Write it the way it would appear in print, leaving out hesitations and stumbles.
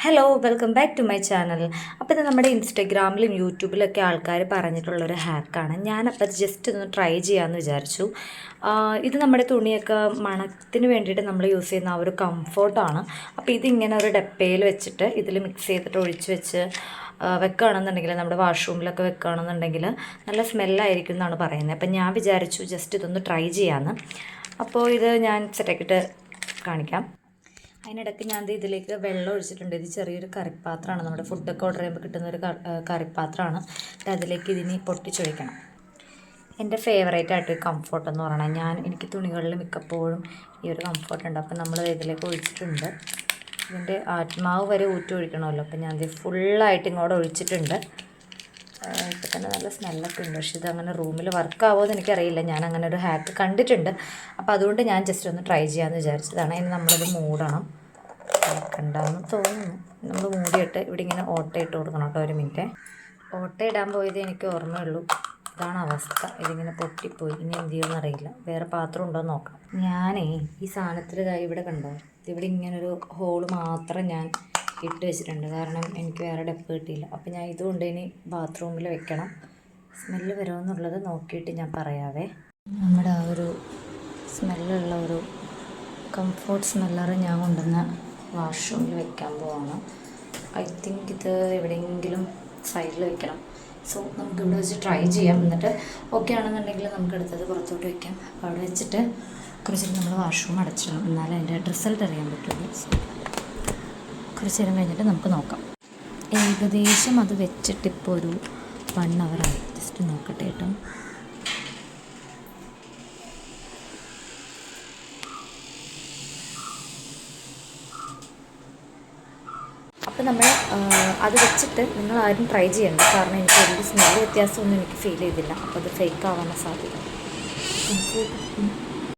Hello welcome back to my channel. അപ്പോൾ ഇത് നമ്മുടെ ഇൻസ്റ്റഗ്രാമിലും യൂട്യൂബിലൊക്കെ ആൾക്കാർ പറഞ്ഞിട്ടുള്ളൊരു ഹാക്കാണ്. ഞാനപ്പോൾ അത് ജസ്റ്റ് ഒന്ന് ട്രൈ ചെയ്യാമെന്ന് വിചാരിച്ചു. ഇത് നമ്മുടെ തുണിയൊക്കെ മണത്തിന് വേണ്ടിയിട്ട് നമ്മൾ യൂസ് ചെയ്യുന്ന ആ ഒരു കംഫോർട്ടാണ്. അപ്പോൾ ഇതിങ്ങനെ ഒരു ഡപ്പയിൽ വെച്ചിട്ട് ഇതിൽ മിക്സ് ചെയ്തിട്ട് ഒഴിച്ച് വെച്ച് വെക്കുകയാണെന്നുണ്ടെങ്കിൽ നമ്മുടെ വാഷ്റൂമിലൊക്കെ വെക്കുകയാണെന്നുണ്ടെങ്കിൽ നല്ല സ്മെല്ലായിരിക്കും എന്നാണ് പറയുന്നത്. അപ്പം ഞാൻ വിചാരിച്ചു ജസ്റ്റ് ഇതൊന്ന് ട്രൈ ചെയ്യാമെന്ന്. അപ്പോൾ ഇത് ഞാൻ സെറ്റാക്കിയിട്ട് കാണിക്കാം. അതിനിടയ്ക്ക് ഞാൻ ഇതിലേക്ക് വെള്ളം ഒഴിച്ചിട്ടുണ്ട്. ഇത് ചെറിയൊരു കറിപ്പാത്രമാണ്, നമ്മുടെ ഫുഡൊക്കെ ഓർഡർ ചെയ്യുമ്പോൾ കിട്ടുന്ന ഒരു കറിപ്പാത്രമാണ്. അതിലേക്ക് ഇതിനി പൊട്ടിച്ചൊഴിക്കണം. എൻ്റെ ഫേവറേറ്റ് ആയിട്ട് കംഫോർട്ട് എന്ന് പറയണത് എനിക്ക് തുണികളിൽ മിക്കപ്പോഴും ഈ ഒരു കംഫോർട്ട് ഉണ്ട്. അപ്പം നമ്മൾ ഇതിലേക്ക് ഒഴിച്ചിട്ടുണ്ട്. ഇതിൻ്റെ ആത്മാവ് വരെ ഊറ്റി ഒഴിക്കണമല്ലോ. അപ്പം ഞാൻ ഇത് ഫുള്ളായിട്ട് ഇങ്ങോട്ട് ഒഴിച്ചിട്ടുണ്ട്. ഇപ്പം തന്നെ നല്ല സ്മെല്ലൊക്കെ ഉണ്ട്. പക്ഷേ ഇതങ്ങനെ റൂമിൽ വർക്കാവുമോ എന്ന് എനിക്കറിയില്ല. ഞാൻ അങ്ങനെ ഒരു ഹാക്ക് കണ്ടിട്ടുണ്ട്. അപ്പോൾ അതുകൊണ്ട് ഞാൻ ജസ്റ്റ് ഒന്ന് ട്രൈ ചെയ്യാമെന്ന് വിചാരിച്ചതാണ്. ഇനി നമ്മളത് മൂടണം. കണ്ടാന്ന് തോന്നുന്നു. നമ്മൾ മൂടിയിട്ട് ഇവിടെ ഇങ്ങനെ ഓട്ടയിട്ട് കൊടുക്കണം കേട്ടോ. ഒരു മിനിറ്റ്. ഓട്ടയിടാൻ പോയത് എനിക്ക് ഓർമ്മയുള്ളൂ. ഇതാണ് അവസ്ഥ. ഇതിങ്ങനെ പൊട്ടിപ്പോയി. ഇനി എന്ത് ചെയ്യുമെന്ന് അറിയില്ല. വേറെ പാത്രം ഉണ്ടോ എന്ന് നോക്കാം. ഞാനേ ഈ സാധനത്തിൽ ഇവിടെ കണ്ടോ, ഇവിടെ ഇങ്ങനൊരു ഹോള് മാത്രം ഞാൻ ഇട്ട് വെച്ചിട്ടുണ്ട്. കാരണം എനിക്ക് വേറെ ഡെപ്പ് കിട്ടിയില്ല. അപ്പോൾ ഞാൻ ഇതുകൊണ്ട് ഇനി ബാത്റൂമിൽ വെക്കണം. സ്മെല്ല് വരുമെന്നുള്ളത് നോക്കിയിട്ട് ഞാൻ പറയാവേ. നമ്മുടെ ആ ഒരു സ്മെല്ലുള്ള ഒരു കംഫോർട്ട് സ്മെല്ലർ ഞാൻ കൊണ്ടുവന്ന വാഷ്റൂമിൽ വെക്കാൻ പോവാണ്. ഐ തിങ്ക് ഇത് എവിടെയെങ്കിലും സൈഡിൽ വെക്കണം. സോ നമുക്കിവിടെ വെച്ച് ട്രൈ ചെയ്യാം. എന്നിട്ട് ഓക്കെ ആണെന്നുണ്ടെങ്കിൽ നമുക്ക് എടുത്തത് പുറത്തോട്ട് വയ്ക്കാം. അപ്പോൾ അവിടെ വെച്ചിട്ട് കുറച്ച് നമ്മൾ വാഷ്റൂം അടച്ചിടണം. എന്നാലും അതിൻ്റെ റിസൾട്ട് അറിയാൻ പറ്റുള്ളൂ. കുറച്ച് നേരം കഴിഞ്ഞിട്ട് നമുക്ക് നോക്കാം. ഏകദേശം അത് വെച്ചിട്ടിപ്പോൾ ഒരു 1 hour ആയി. ജസ്റ്റ് നോക്കട്ടെ കേട്ടോ. അപ്പോൾ നമ്മൾ അത് വെച്ചിട്ട് നിങ്ങൾ ആരും ട്രൈ ചെയ്യണ്ട. കാരണം എനിക്ക് വലിയ സ്മെല്ല് വ്യത്യാസമൊന്നും എനിക്ക് ഫീൽ ചെയ്തില്ല. അപ്പോൾ അത് ഫേക്ക് ആവാൻ സാധ്യത.